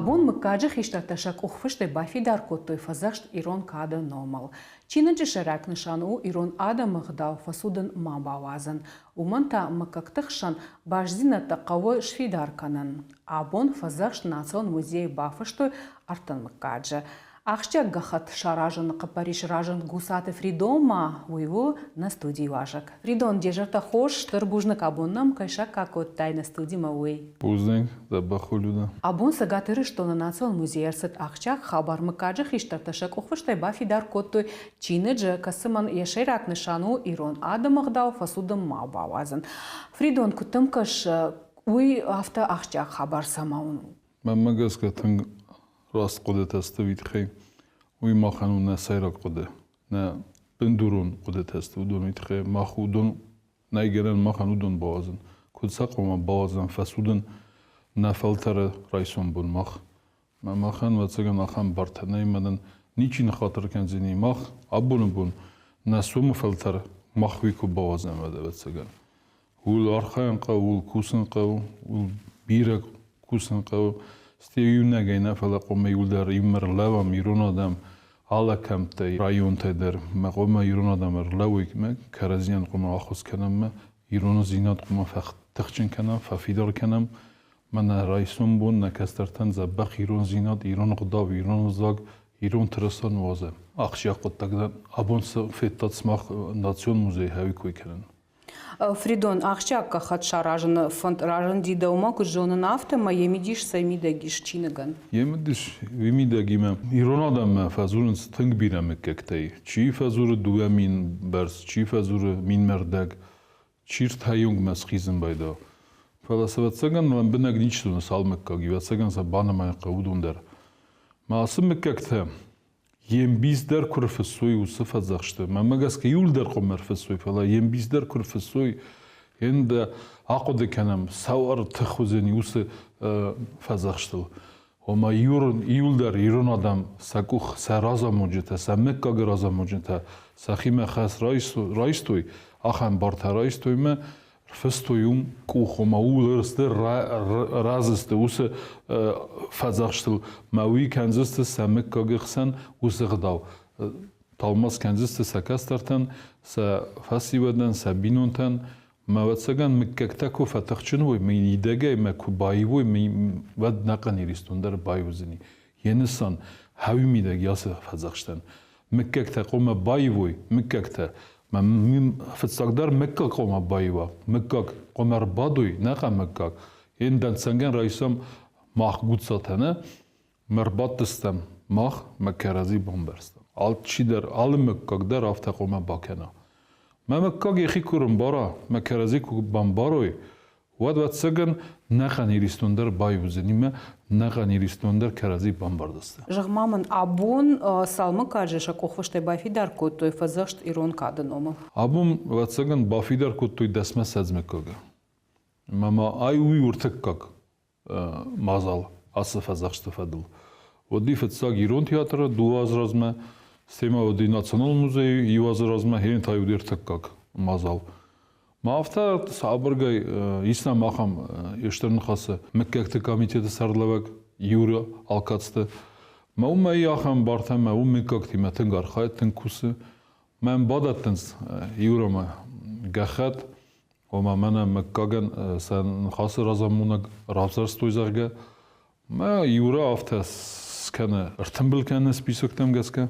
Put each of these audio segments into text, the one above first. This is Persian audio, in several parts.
Абон мыккаджи хиштарташак ухфышты бафидар коттой фазашт ирон када номал. Чинаджи шарак нышану ирон ада мыгдау фасудын мабавазан. Уманта мыкактыхшан башзина тақавы шфидар канан. Абон фазашт национ музей бафыштой артан мыккаджи. Ахчак гахат шаражан капариш ражан гусаты Фридома уйву на студии важак. Фридон дежарта хош тырбужнак абоннам кайшак какот тай на студии мауэй. Пузденг да бахулюда. Абон сагатыры что на национ музей арсет ахчак хабар мыкаджи хиштарташак ухвыштай бафидар коттой чинеджи касыман яшерак нышану ирон адамагдау фасудым мабавазан. Фридон кутымкаш уй авто ахчак хабар самауну. Мамагаска танг راست قدرت است ویدخی وی ما خانون نه سیرک قدر نه بندرون قدرت است و دون ویدخی ما خودون نیگرن ما خانودون بازن کد سقم بازن فسودن نفلتر رئیسون بون ما خان و تگم نخم برتنی مدن نیچین خاطر کنزینی ما ابون بون نسوم فلتر ما خوی کو بازن مده و تگم ول آرخان قاول کوسن قاو ول بیرک کوسن قاو Стеюна гайна фалакома юлдар иммер лава мирон адам ала камтай район тайдар мaqoma ирон адам лавик ме каразиан qoма ахус канам ме ирон зинат qoма фахт тахчин канам фафидор канам мана райсум бун накастартан забах ирон зинат ирон qudав ирон заг ирон трасон ваза ахшия qottagdan abons fettat smach nation muzey havi koykaran Фридон, ахчак хат шаражен фонд ражен дидаума кужона нафта ма емидиш саймидагиш чинаган. Емидиш вимидагима иронадам фазурн стынг бирам кектай. Чи фазур дуамин барс, чи фазур мин мердаг, чир таюнг масхизм байда. Фаласаватсаган лан бинагничтун салмекка гиватсаган са банамай qavudundar. Масым кекта Ембиздер курфесой усыфа захшты. Мамагаска юлдер комерфесой фала. Ембиздер курфесой. Энда ақуды канам сауар тахузени усы фазахштыл. Ома юлдер ирон адам сакух са раза моджета, са меккага раза моджета, са химе хас райстой, ахан барта райстой ме фестоюм кухома улырсты разысты усы фазахштыл мауи канзысты са меккага хсан усы гдау. Талмас канзысты са кастартан, са фасивадан, са бинонтан, маватсаган меккактаку фатахчынвой, мен идеге меку байвой, мен вад нақан иристундар байвузини. Енесан хавимидег ясы фазахштан. Меккактаку ма байвой, меккакта. Мен фатсагдар меккак ома байва, меккак омар бадуй, нақа меккак. Ендан санген райсам мах гудсатана, мербаттыстам мах меккарази бомберстам. Ал чидар, ал меккакдар афтак ома бакена. Меккак ехи курм бара, меккарази ку бомбаруй, вад саган нақан иристундар байвузениме, нақан иристундар карази бомбардасты. Жагмамын абун салмы кажеша кохвыштай бафидар коттой фазашт ирон кады номал. Абун ватсаган бафидар коттой дасма сазмеккага. Мама ай уй уртеккак мазал асы фазашты фадыл. Оди фетсаг ирон театра дуазразма, сема оди национал музей ивазразма херин тайуди уртеккак мазал. Мафта сабыргай исна махам эштерн хасы меккекте комитеты сарлавак юра алкатсты. Маума яхам бартам мау меккекти метенгар хайтын кусы. Мен бадаттынс юрама гахат ома мана меккаген сан хасы разамунаг равзарстойзарга. Ма юра афта скана ртымбыл кана списоктам гаска.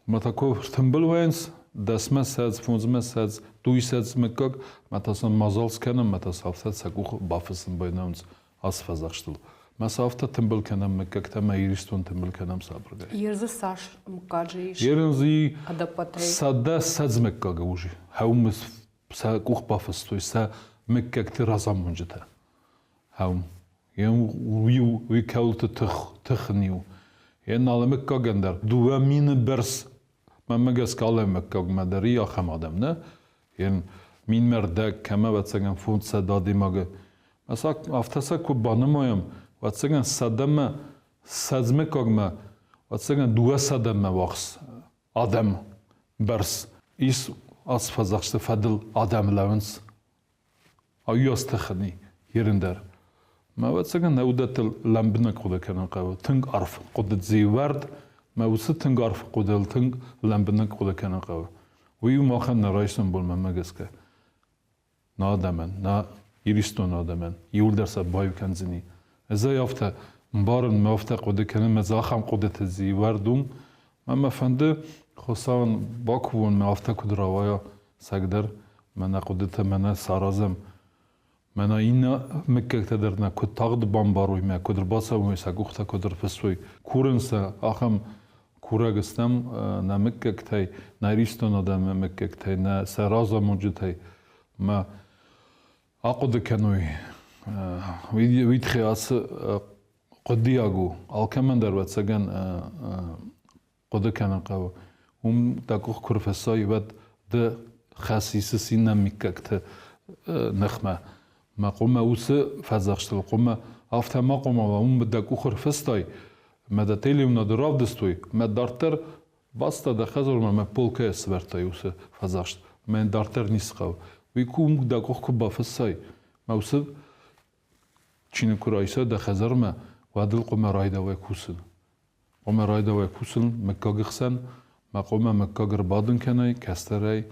Ма таков ртымбыл вайнс дасма сац фунзма сац дуйсац меккак матасан мазал скана матасафта сакух бафысын байнамс ас фазахштыл. Масафта тымбыл канам меккак тама иристон тымбыл канам сабрга. Ерзы саш мукаджиш. Ерзы адапатай. Сада сац меккага уже. Хаумс сакух бафыс той са меккак ты разам мунжета. Хаум. Ем уй каулты тыхниу. Ен ала меккагандар дуа мины берс Мамагас калем меккаг мадари ахам адам не ен мин мердак кама ватсаган фунт садади мага масак афтаса ку банамоям ватсаган садама сазмекагма ватсаган дуа садама вахс адам барс ис ас фазахшты фадыл адам лаванс аюс тахни ерендер ما واتساقن نودت لمبنا قد كان قوي تنق عرف قد زيورد ما وصل تنق عرف قد تنق لمبنا قد كان قوي ويو ما خن رئيسن بول ما جسكه نادمن نا يريستو نادمن يول درس بايو كنزني إذا يافته مبارن مافته قد كان مزاخم قد تزيوردم ما فنده خصوصا باكون مافته كد روايا سقدر من قدرت من سارزم من اینا مکه تدرنا کد تاغد بامباروی ما کدر باسا و میساقوختا کدر فسوی کورنسا آخم کورگستم نمکه کتای نریستون آدم مکه کتای نه سرازا موجودای ما آقد کنوی وید خیاس قدیاگو آلکمن در واتساقن قد کنن قو داکوخ کرفسای ود ده خاصیس سینه مکه کت نخمه ما قوم اوس فزاخشتل قوم افته ما قوم و بدك اخر فستاي ما دتيلي ونادراف دستوي ما دارتر باستا د خزر ما بولكه سبرتاي اوس فزاخشت ما دارتر نيسقو ويكون دك اخ كبا فساي ما اوس چين كرايسا د خزر ما وادل قوم رايدا وكوسن قوم رايدا وكوسن مكاغخسن ما قوم مكاغر بادن كناي كاستراي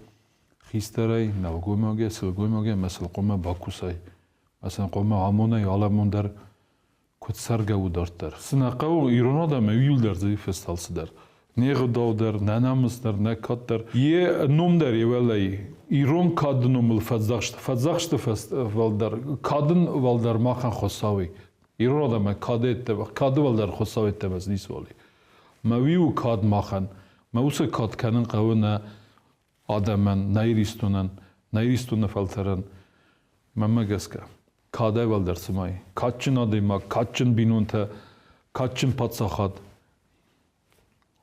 خيستراي نوغوماغي سلغوماغي مثل قوم باكوساي مثلا قوم عمونا يعلمون در كت سرگو دارتر سنقو ایرانا دا مویل در زی فستالس در نیغ داو در ننامس در نکات در یه نوم در یه ولی ایران کادن نومل فزاخشت فستال در کادن ول در ماخن خصاوی ایرانا دا ما کاده ول در خصاوی تمز نیس ولی مویو کاد ماخن موس کاد کنن قونا آدمن نایریستونن فلترن ممگسکه کاده ول در سمای کاتچن آدیما کاتچن بینون تا کاتچن پاتساخاد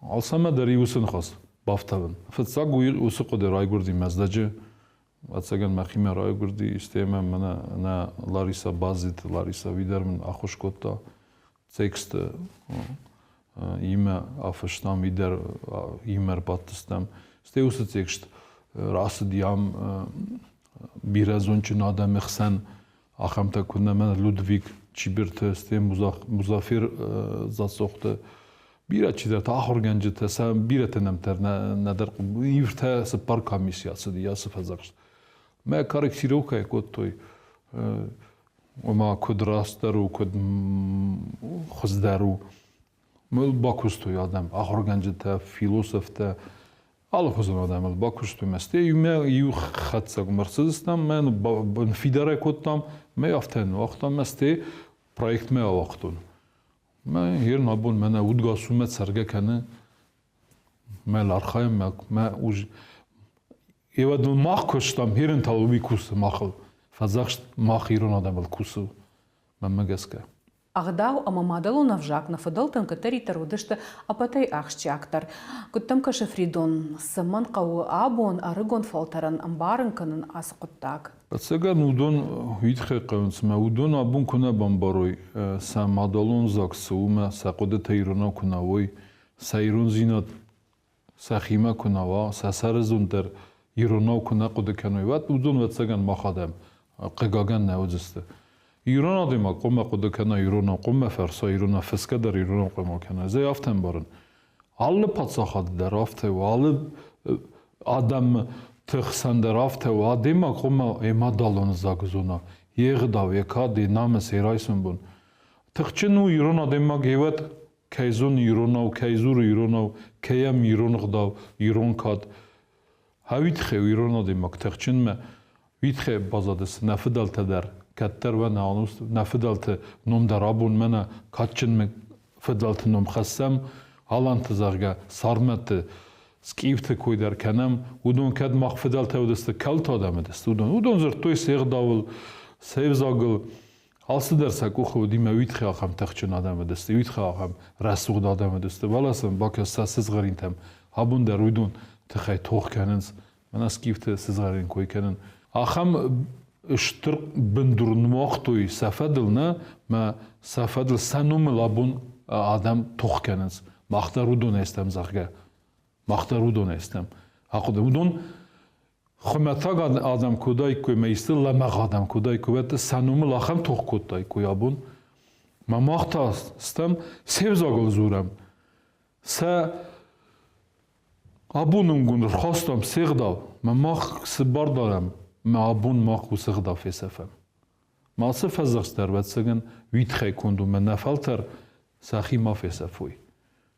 alsama در یوسن خواست بافتابن فتسا گویر اوسو قد رای گردی مزدجه واتساگن مخیمه رای گردی استیمه منه نه لاریسا بازیت لاریسا ویدر من آخوش کتا تکست ایمه آفشتام ویدر ایمر باتستم استی اوسو تکست راست دیام بیرازونچن آدم اخسن آخام تا کنه من لودویگ چیبرت استی مزافر زاد سوخته بیره چی در تا آخر گنجه تا سم بیره تنمتر ندر ایفته سپار کامیسیاسی دیا سفزاکش ما کارکتیرو که کد توی و ما کد راست درو کد خز درو مل باکوس توی آدم آخر گنجه تا فیلوسف تا آل خوزن آدم باکوس توی مسته یو خط سگ مرسدستم من فیدره کدتم ما یافتن وقتم مسته پروژه ما وقتون ما هیر نبود من اودگاسومت سرگه کنه ما لارخایم ما اوج ایواد ماخ کشتم هیرن تالوبی کوس ماخل فزاخت ماخ ایران آدم ول کوسو من مگسکه Агдау амамадалу навжак на фадалтан катери тарудышты апатай ахшчактар. Куттам каша фридон саман кау абон арыгон фалтаран амбарын канын асқуттак. Сега нудон витхе қавнсма удон абун куна бамбарой самадалун заксума сақода тайрона кунавой сайрун зинат сахима кунава сасарзун дар ирона куна қода каной ват удон ват саган махадам қигаган наудзисте ایران آدم قوم قد کنه ایران قوم فرسا ایران فسکه در ایران قوم کنه زی افتن بارن حال پاتساخت در افته و حال آدم تخسن در افته و آدم قوم ایما دالون زاگزونا یه غدا و یکادی نام سیرایسون بون تخچنو ایران آدم گیوت کیزون ایران و کیزور ایران و کیم ایران غدا ایران کاد هویت خو ایران آدم تخچن ما ویت خو بازادس نفدالت در كتر وانا عنوس نفدلت نوم درابون منا كاتشن من فدلت نوم خسم هالان تزارجا صارمت سكيفت كوي در كنم ودون كد مخ فدلت ودست كلت آدم دست ودون زر توي سيغ داول سيف زاغل هالس درسك وخو دي ما ويت خياخم تخچن آدم دست ويت خياخم رسوق آدم دست والاسم باك ساس غرين تم هابون در ودون تخي توخ كننس منا سكيفت سزغرين كوي كنن آخم اشتر بندرون وقتوی سفدلنا ما سفدل سنوم لابون آدم توخ کننس مختارو دونستم زخگه مختارو دونستم حقوق دون خمتاگ آدم کودای کوی میستل لمغ آدم کودای کویت سنوم لاخم توخ کودای کوی آبون ما ماختا استم سبزاگل زورم سه آبونم گون خواستم سیغدا ما ماخ سبار دارم ما آبون ماخ و سیغدا فیسفم ما سفزخش در وقت سگن ویت خی کندم من نفلتر سخی ما فیسفوی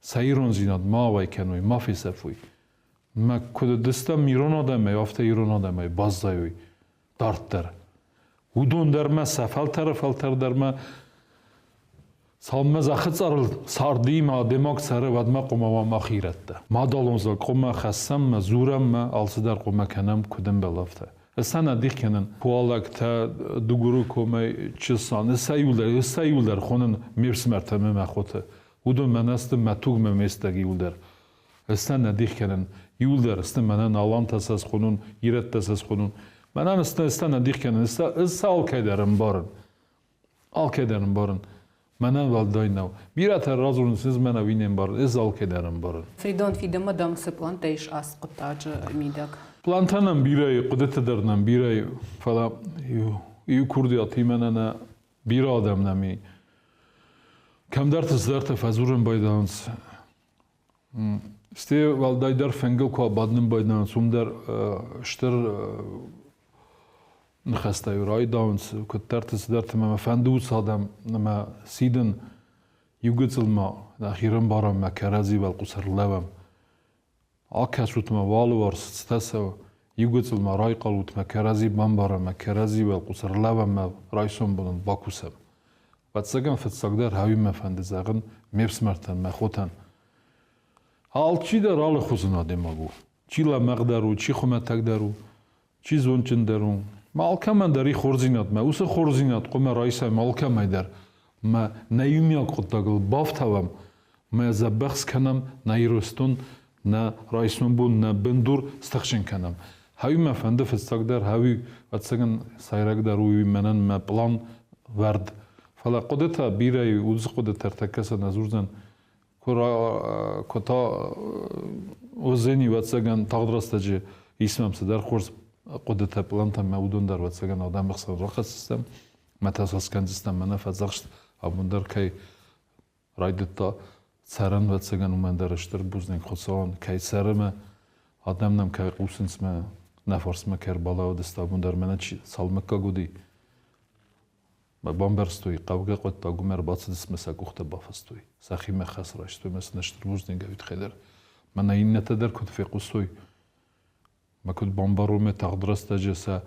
سایرون زیناد ما وای کنوی ما فیسفوی ما کد دستم میرون آدم یافته ایران آدم باز زایوی دارت در ودون در ما سفلتر فلتر در ما سالمز أخذ صاردي ما دماغ سر ود ما قوم ما خيرته ما دالون زل قوم خسم ما زورم ما ألصدر قوم كنم كدم بلافته السنة دي كنن پوالك تا دوغرو كوم چسان السيولر خونن ميرس مرتمه ما خوته ودون من است متوگ ما مستگي يولدر السنة دي كنن يولدر است من نالان تساس خونن يرت تساس خونن من السنة دي كنن السال كدرم بارن al kederim barın. Mənən valdaynav. Bir ətər razılın siz mənə vinem barın. Ez al kederim barın. Fridon fidema damsı plantayış as qıttacı midak. Plantanam birey, qıdıtıdırnam birey falan. İyi kurdiyatı mənənə bir adamnami. Kamdartız dartı fazurun baydans. İşte valdaydar fengel ko badnım baydans. Umdar ştır نخسته رای داونس کترت سدرت ما فندوس آدم ما سیدن یوگتل ما نخیرم بارم ما کرازی و القصر لبم آکس روت ما والو ورس ستسو یوگتل ما رای قلوت ما کرازی بام بارم ما کرازی و القصر لبم ما رایسون بودن باکوسم و تسگم فتساقدر هاوی ما فندزاغن میبس مرتن ما خوتن حال چی در حال خوزن آدم آگو چی لمقدرو چی خومه تقدرو چی زونچن درون مالکم داری خورزینات ما اوس خورزینات قوم رئیسم مالکم در ما نیومیا قطعال بافتم ما زبخس کنم نیرستون نه رئیسم بود نه بندور استخشن کنم هایی ما فنده فستق در هایی واتسگن سایرگ در روی منن ما پلان ورد فلا قدرت بیرای اوز قدرت ترتکس نزورزن کورا کتا اوزنی واتسگن تقدرستجی اسمم صدر خورز قدرت پلانتم مودون در واتسگن آدم بخصر راحت سیستم متاساس کن سیستم من فزخشت آبون در کی رایدت تا سرن واتسگن اومن درشتر بوزنگ خسان کی سرم آدم نم کی قوسنس ما نفرس ما کر بالا و دست آبون در من چی سالمکا گودی ما بامبرستوی قوقه قد تا گمر باعث دست مسا گخته بافستوی سخی مخص راشتوی مثل نشتر بوزنگ اوید خیلی من این نتدر کد فیقوستوی ما كنت بامبارومي تقدرست جسا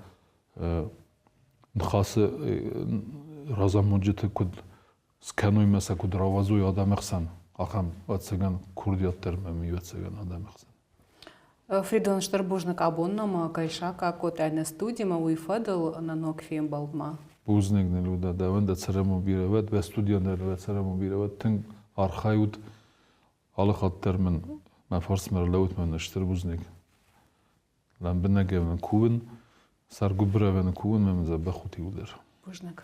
نخاص رازا موجته كنت سكانوي مسا كنت روازوي آدم اخسن آخام واتسگن كرديات ترممي واتسگن آدم اخسن Фридон Штарбужник абоннама кайшака котайна студима уйфадал на нокфием балма. Бузнег нелуда даванда царему биревет ve студия нелуда царему биревет тин архайут алыхат термен ما فارس مرلوت من Штарбужник لان بنگه من کوون سرگوبره من کوون من زبخوتی بودر. Бужник.